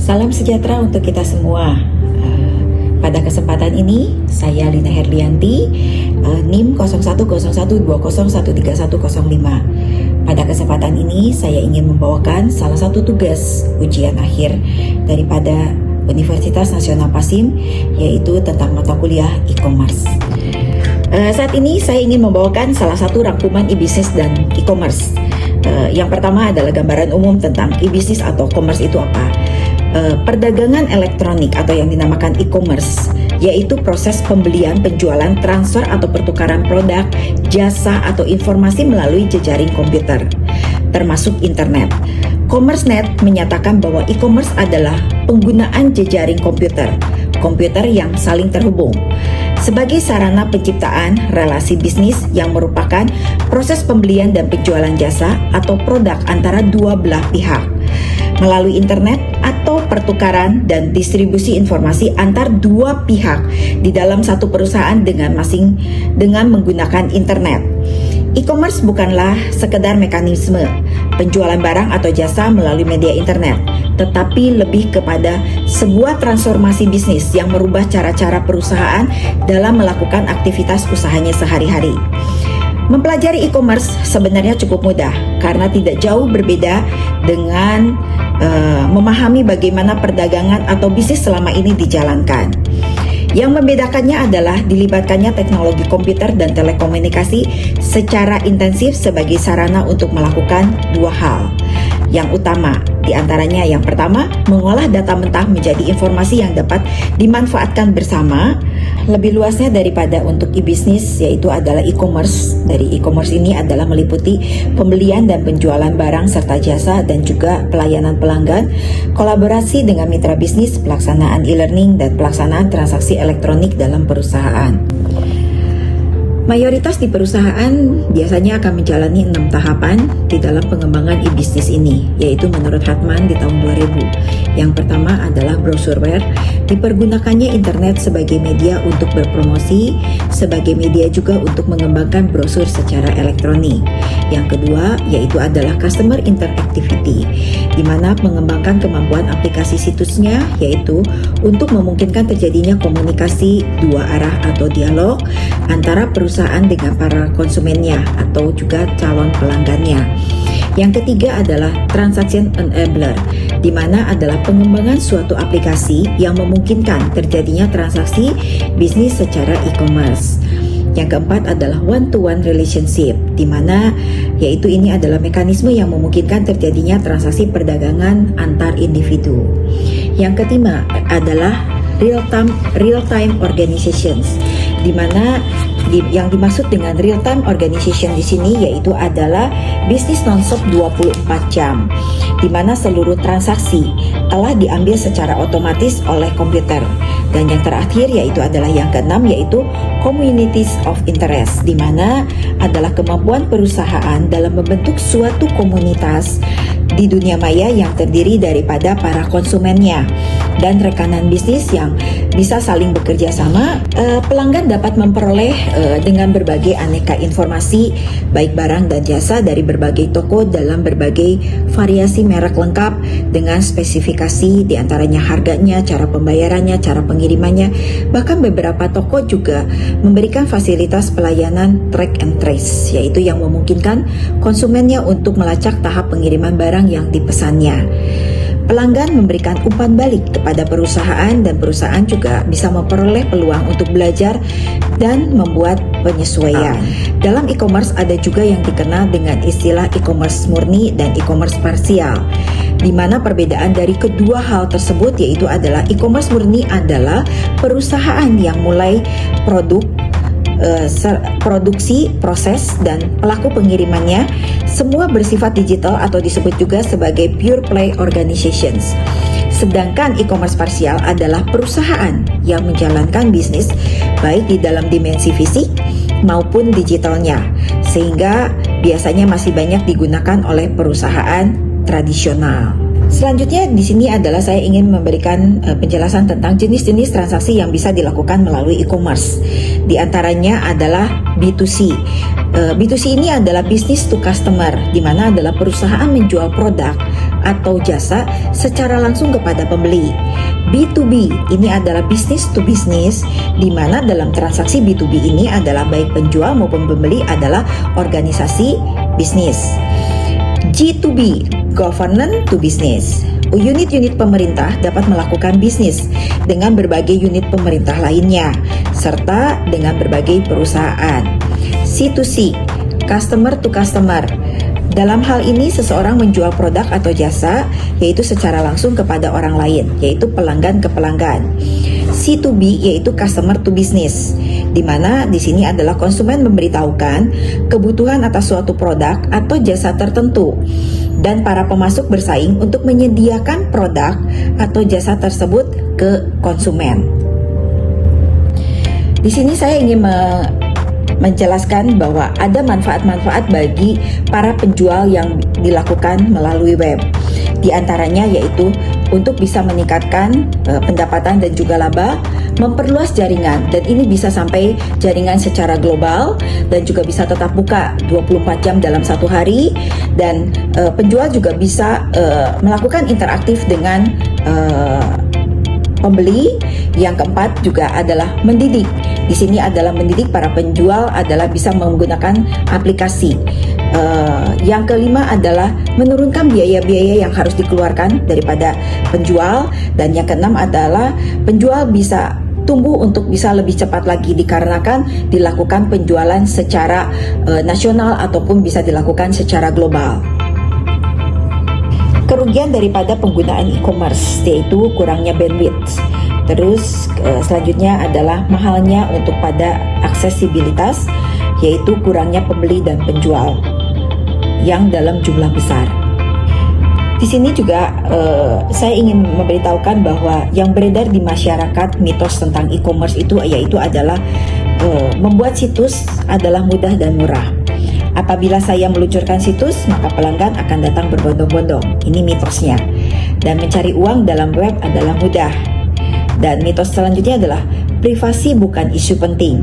Salam sejahtera untuk kita semua. Pada kesempatan ini, saya Lina Herlianti, NIM 010120131005. Pada kesempatan ini, saya ingin membawakan salah satu tugas ujian akhir daripada Universitas Nasional Pasim, yaitu tentang mata kuliah e-commerce. Saat ini saya ingin membawakan salah satu rangkuman e-business dan e-commerce. Yang pertama adalah gambaran umum tentang e-business atau commerce itu apa. Perdagangan elektronik atau yang dinamakan e-commerce, yaitu proses pembelian, penjualan, transfer atau pertukaran produk, jasa atau informasi melalui jejaring komputer, termasuk internet. CommerceNet menyatakan bahwa e-commerce adalah penggunaan jejaring komputer yang saling terhubung sebagai sarana penciptaan relasi bisnis yang merupakan proses pembelian dan penjualan jasa atau produk antara dua belah pihak melalui internet atau pertukaran dan distribusi informasi antar dua pihak di dalam satu perusahaan dengan menggunakan internet. E-commerce bukanlah sekedar mekanisme penjualan barang atau jasa melalui media internet, tetapi lebih kepada sebuah transformasi bisnis yang merubah cara-cara perusahaan dalam melakukan aktivitas usahanya sehari-hari. Mempelajari e-commerce sebenarnya cukup mudah karena tidak jauh berbeda dengan memahami bagaimana perdagangan atau bisnis selama ini dijalankan. Yang membedakannya adalah dilibatkannya teknologi komputer dan telekomunikasi secara intensif sebagai sarana untuk melakukan dua hal. Yang utama, diantaranya yang pertama, mengolah data mentah menjadi informasi yang dapat dimanfaatkan bersama. Lebih luasnya daripada untuk e-business, yaitu adalah e-commerce. Dari e-commerce ini adalah meliputi pembelian dan penjualan barang serta jasa dan juga pelayanan pelanggan, kolaborasi dengan mitra bisnis, pelaksanaan e-learning dan pelaksanaan transaksi elektronik dalam perusahaan. Mayoritas di perusahaan biasanya akan menjalani 6 tahapan di dalam pengembangan e-business ini, yaitu menurut Hartman di tahun 2000. Yang pertama adalah brosureware, dipergunakannya internet sebagai media untuk berpromosi, sebagai media juga untuk mengembangkan brosur secara elektronik. Yang kedua yaitu adalah customer interactivity, di mana mengembangkan kemampuan aplikasi situsnya, yaitu untuk memungkinkan terjadinya komunikasi dua arah atau dialog antara perusahaan dengan para konsumennya atau juga calon pelanggannya. Yang ketiga adalah transaction enabler, di mana adalah pengembangan suatu aplikasi yang memungkinkan terjadinya transaksi bisnis secara e-commerce. Yang keempat adalah one-to-one relationship, di mana yaitu ini adalah mekanisme yang memungkinkan terjadinya transaksi perdagangan antar individu. Yang kelima adalah real-time organizations, di mana yang dimaksud dengan real-time organization di sini yaitu adalah bisnis non-stop 24 jam, di mana seluruh transaksi telah diambil secara otomatis oleh komputer. Dan yang terakhir yaitu adalah yang keenam, yaitu communities of interest, di mana adalah kemampuan perusahaan dalam membentuk suatu komunitas di dunia maya yang terdiri daripada para konsumennya dan rekanan bisnis yang bisa saling bekerja sama. Pelanggan dapat memperoleh dengan berbagai aneka informasi baik barang dan jasa dari berbagai toko dalam berbagai variasi merek lengkap dengan spesifikasi diantaranya harganya, cara pembayarannya, cara pengirimannya. Bahkan beberapa toko juga memberikan fasilitas pelayanan track and trace, yaitu yang memungkinkan konsumennya untuk melacak tahap pengiriman barang yang dipesannya. Pelanggan memberikan umpan balik kepada perusahaan dan perusahaan juga bisa memperoleh peluang untuk belajar dan membuat penyesuaian. Dalam e-commerce ada juga yang dikenal dengan istilah e-commerce murni dan e-commerce parsial, di mana perbedaan dari kedua hal tersebut yaitu adalah e-commerce murni adalah perusahaan yang mulai produksi, proses, dan pelaku pengirimannya semua bersifat digital atau disebut juga sebagai pure play organizations. Sedangkan e-commerce parsial adalah perusahaan yang menjalankan bisnis baik di dalam dimensi fisik maupun digitalnya, sehingga biasanya masih banyak digunakan oleh perusahaan tradisional. Selanjutnya di sini adalah saya ingin memberikan penjelasan tentang jenis-jenis transaksi yang bisa dilakukan melalui e-commerce. Di antaranya adalah B2C. B2C ini adalah business to customer, di mana adalah perusahaan menjual produk atau jasa secara langsung kepada pembeli. B2B ini adalah business to business, di mana dalam transaksi B2B ini adalah baik penjual maupun pembeli adalah organisasi bisnis. G2B, governance to business. Unit-unit pemerintah dapat melakukan bisnis dengan berbagai unit pemerintah lainnya, serta dengan berbagai perusahaan. C2C, customer to customer. Dalam hal ini seseorang menjual produk atau jasa yaitu secara langsung kepada orang lain, yaitu pelanggan ke pelanggan. C2B yaitu customer to business, di mana di sini adalah konsumen memberitahukan kebutuhan atas suatu produk atau jasa tertentu dan para pemasok bersaing untuk menyediakan produk atau jasa tersebut ke konsumen. Di sini saya ingin menjelaskan bahwa ada manfaat-manfaat bagi para penjual yang dilakukan melalui web. Di antaranya yaitu untuk bisa meningkatkan pendapatan dan juga laba, memperluas jaringan, dan ini bisa sampai jaringan secara global dan juga bisa tetap buka 24 jam dalam satu hari, dan penjual juga bisa melakukan interaktif dengan pembeli. Yang keempat juga adalah mendidik. Di sini adalah mendidik para penjual adalah bisa menggunakan aplikasi. Yang kelima adalah menurunkan biaya-biaya yang harus dikeluarkan daripada penjual, dan yang keenam adalah penjual bisa tumbuh untuk bisa lebih cepat lagi dikarenakan dilakukan penjualan secara nasional ataupun bisa dilakukan secara global. Kerugian daripada penggunaan e-commerce yaitu kurangnya bandwidth. Terus selanjutnya adalah mahalnya untuk pada aksesibilitas, yaitu kurangnya pembeli dan penjual yang dalam jumlah besar. Di sini juga saya ingin memberitahukan bahwa yang beredar di masyarakat mitos tentang e-commerce itu yaitu adalah membuat situs adalah mudah dan murah. Apabila saya meluncurkan situs, maka pelanggan akan datang berbondong-bondong. Ini mitosnya. Dan mencari uang dalam web adalah mudah. Dan mitos selanjutnya adalah privasi bukan isu penting.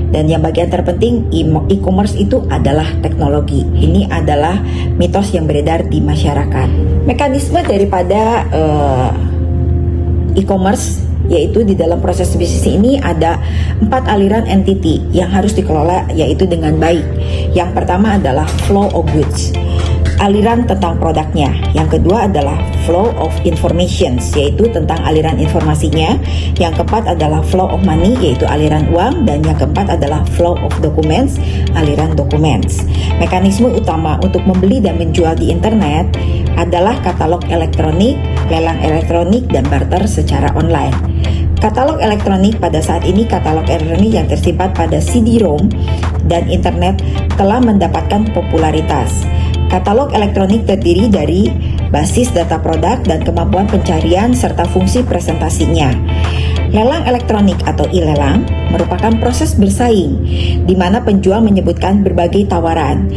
Dan yang bagian terpenting, e-commerce itu adalah teknologi. Ini adalah mitos yang beredar di masyarakat. Mekanisme daripada e-commerce yaitu di dalam proses bisnis ini ada 4 aliran entity yang harus dikelola yaitu dengan baik. Yang pertama adalah flow of goods, aliran tentang produknya. Yang kedua adalah flow of information, yaitu tentang aliran informasinya. Yang keempat adalah flow of money, yaitu aliran uang. Dan yang keempat adalah flow of documents, aliran documents. Mekanisme utama untuk membeli dan menjual di internet adalah katalog elektronik, lelang elektronik, dan barter secara online. Katalog elektronik pada saat ini katalog elektronik yang tersimpan pada CD-ROM dan internet telah mendapatkan popularitas. Katalog elektronik terdiri dari basis data produk dan kemampuan pencarian serta fungsi presentasinya. Lelang elektronik atau e-lelang merupakan proses bersaing di mana penjual menyebutkan berbagai tawaran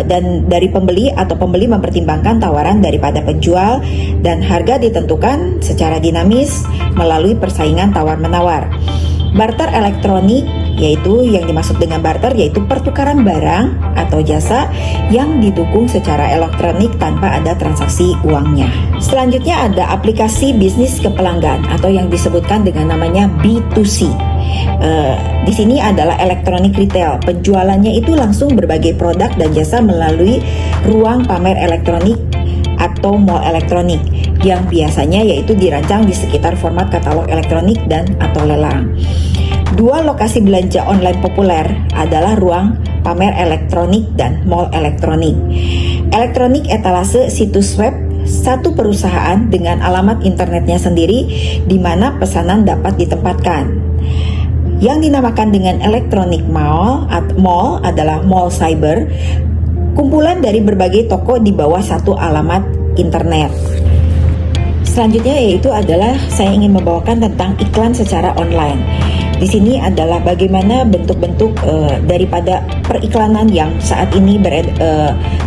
dan dari pembeli atau pembeli mempertimbangkan tawaran daripada penjual, dan harga ditentukan secara dinamis melalui persaingan tawar-menawar. Barter elektronik yaitu yang dimaksud dengan barter yaitu pertukaran barang atau jasa yang didukung secara elektronik tanpa ada transaksi uangnya. Selanjutnya ada aplikasi bisnis ke pelanggan atau yang disebutkan dengan namanya B2C. Di sini adalah elektronik retail. Penjualannya itu langsung berbagai produk dan jasa melalui ruang pamer elektronik atau mall elektronik yang biasanya yaitu dirancang di sekitar format katalog elektronik dan atau lelang. Dua lokasi belanja online populer adalah ruang pamer elektronik dan mall elektronik. Elektronik etalase situs web satu perusahaan dengan alamat internetnya sendiri di mana pesanan dapat ditempatkan. Yang dinamakan dengan elektronik mall adalah mall cyber, kumpulan dari berbagai toko di bawah satu alamat internet. Selanjutnya yaitu adalah saya ingin membawakan tentang iklan secara online. Di sini adalah bagaimana bentuk-bentuk daripada periklanan yang saat ini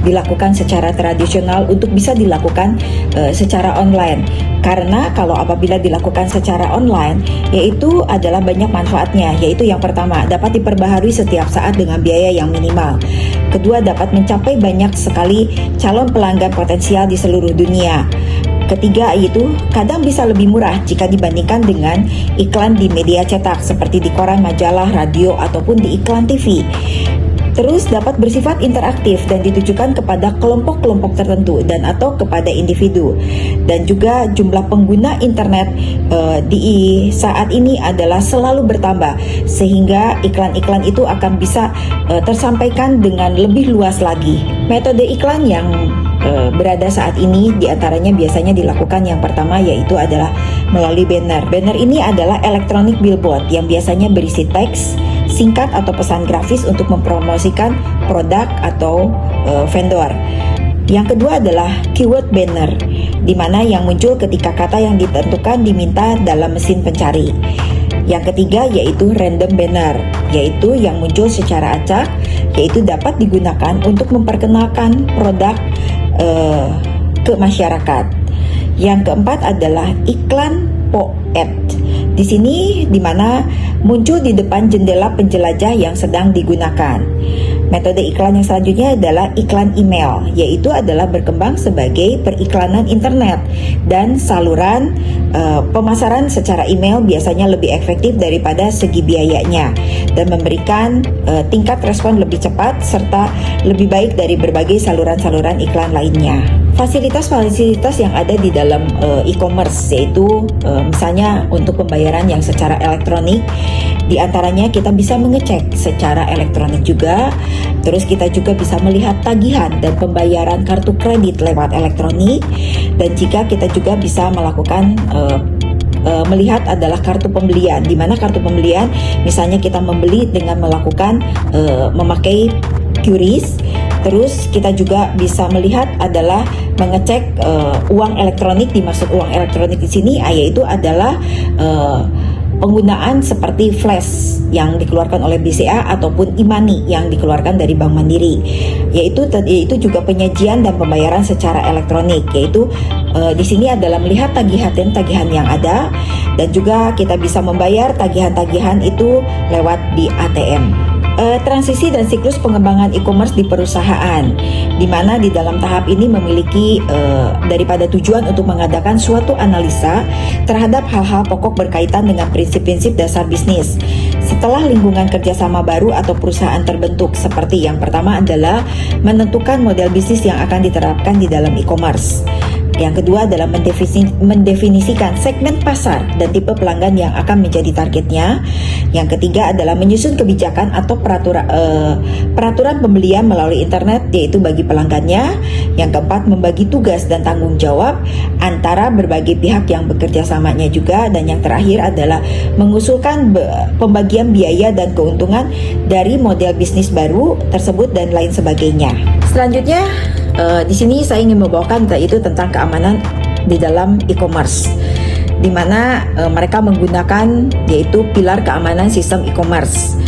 dilakukan secara tradisional untuk bisa dilakukan secara online. Karena kalau apabila dilakukan secara online, yaitu adalah banyak manfaatnya, yaitu yang pertama, dapat diperbaharui setiap saat dengan biaya yang minimal. Kedua, dapat mencapai banyak sekali calon pelanggan potensial di seluruh dunia. Ketiga, yaitu kadang bisa lebih murah jika dibandingkan dengan iklan di media cetak seperti di koran, majalah, radio, ataupun di iklan TV. Terus dapat bersifat interaktif dan ditujukan kepada kelompok-kelompok tertentu dan atau kepada individu. Dan juga jumlah pengguna internet di saat ini adalah selalu bertambah, sehingga iklan-iklan itu akan bisa tersampaikan dengan lebih luas lagi. Metode iklan yang berada saat ini diantaranya biasanya dilakukan yang pertama yaitu adalah melalui banner. Banner ini adalah electronic billboard yang biasanya berisi teks singkat atau pesan grafis untuk mempromosikan produk atau vendor. Yang kedua adalah keyword banner, di mana yang muncul ketika kata yang ditentukan diminta dalam mesin pencari. Yang ketiga yaitu random banner, yaitu yang muncul secara acak, yaitu dapat digunakan untuk memperkenalkan produk ke masyarakat. Yang keempat adalah iklan POAD. Di sini di mana muncul di depan jendela penjelajah yang sedang digunakan. Metode iklan yang selanjutnya adalah iklan email, yaitu adalah berkembang sebagai periklanan internet dan saluran pemasaran secara email biasanya lebih efektif daripada segi biayanya dan memberikan tingkat respon lebih cepat serta lebih baik dari berbagai saluran-saluran iklan lainnya. Fasilitas-fasilitas yang ada di dalam e-commerce yaitu misalnya untuk pembayaran yang secara elektronik, di antaranya kita bisa mengecek secara elektronik juga. Terus kita juga bisa melihat tagihan dan pembayaran kartu kredit lewat elektronik. Dan jika kita juga bisa melakukan melihat adalah kartu pembelian, di mana kartu pembelian misalnya kita membeli dengan melakukan memakai QRIS. Terus kita juga bisa melihat adalah mengecek uang elektronik. Dimaksud uang elektronik di sini yaitu adalah penggunaan seperti flash yang dikeluarkan oleh BCA ataupun e-money yang dikeluarkan dari Bank Mandiri, yaitu juga penyajian dan pembayaran secara elektronik, yaitu di sini adalah melihat tagihan yang ada dan juga kita bisa membayar tagihan-tagihan itu lewat di ATM. Transisi dan siklus pengembangan e-commerce di perusahaan, di mana di dalam tahap ini memiliki daripada tujuan untuk mengadakan suatu analisa terhadap hal-hal pokok berkaitan dengan prinsip-prinsip dasar bisnis. Setelah lingkungan kerjasama baru atau perusahaan terbentuk, seperti yang pertama adalah menentukan model bisnis yang akan diterapkan di dalam e-commerce. Yang kedua adalah mendefinisikan segmen pasar dan tipe pelanggan yang akan menjadi targetnya. Yang ketiga adalah menyusun kebijakan atau peraturan pembelian melalui internet, yaitu bagi pelanggannya. Yang keempat, membagi tugas dan tanggung jawab antara berbagai pihak yang bekerja samanya juga. Dan yang terakhir adalah mengusulkan pembagian biaya dan keuntungan dari model bisnis baru tersebut dan lain sebagainya. Selanjutnya, di sini saya ingin membawakan yaitu tentang keamanan di dalam e-commerce, di mana mereka menggunakan yaitu pilar keamanan sistem e-commerce.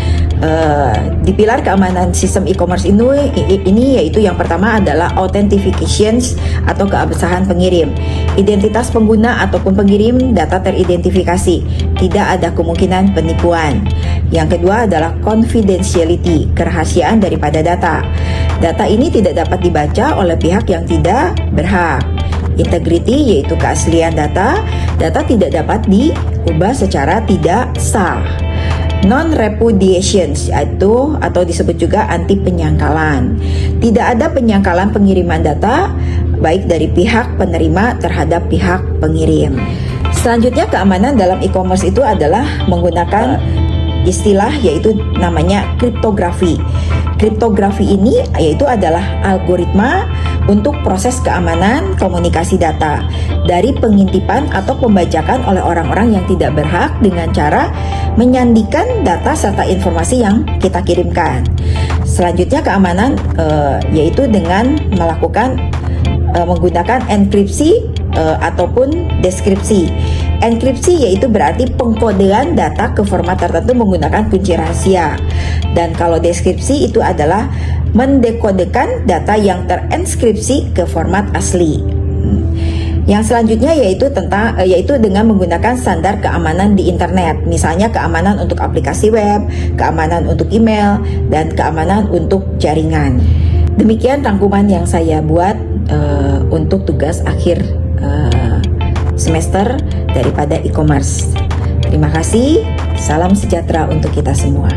Di pilar keamanan sistem e-commerce ini yaitu yang pertama adalah authentications atau keabsahan pengirim. Identitas pengguna ataupun pengirim data teridentifikasi, tidak ada kemungkinan penipuan. Yang kedua adalah confidentiality, kerahasiaan daripada data. Data ini tidak dapat dibaca oleh pihak yang tidak berhak. Integrity yaitu keaslian data. Data tidak dapat diubah secara tidak sah. Non-repudiation atau disebut juga anti penyangkalan. Tidak ada penyangkalan pengiriman data baik dari pihak penerima terhadap pihak pengirim. Selanjutnya, keamanan dalam e-commerce itu adalah menggunakan istilah yaitu namanya kriptografi. Kriptografi ini yaitu adalah algoritma untuk proses keamanan komunikasi data dari pengintipan atau pembajakan oleh orang-orang yang tidak berhak dengan cara menyandikan data serta informasi yang kita kirimkan. Selanjutnya, keamanan yaitu dengan melakukan menggunakan enkripsi ataupun deskripsi, Enkripsi yaitu berarti pengkodean data ke format tertentu menggunakan kunci rahasia. Dan kalau deskripsi itu adalah mendekodekan data yang terenskripsi ke format asli. Yang selanjutnya yaitu dengan menggunakan standar keamanan di internet, misalnya keamanan untuk aplikasi web, keamanan untuk email, dan keamanan untuk jaringan. Demikian rangkuman yang saya buat untuk tugas akhir semester daripada e-commerce. Terima kasih, salam sejahtera untuk kita semua.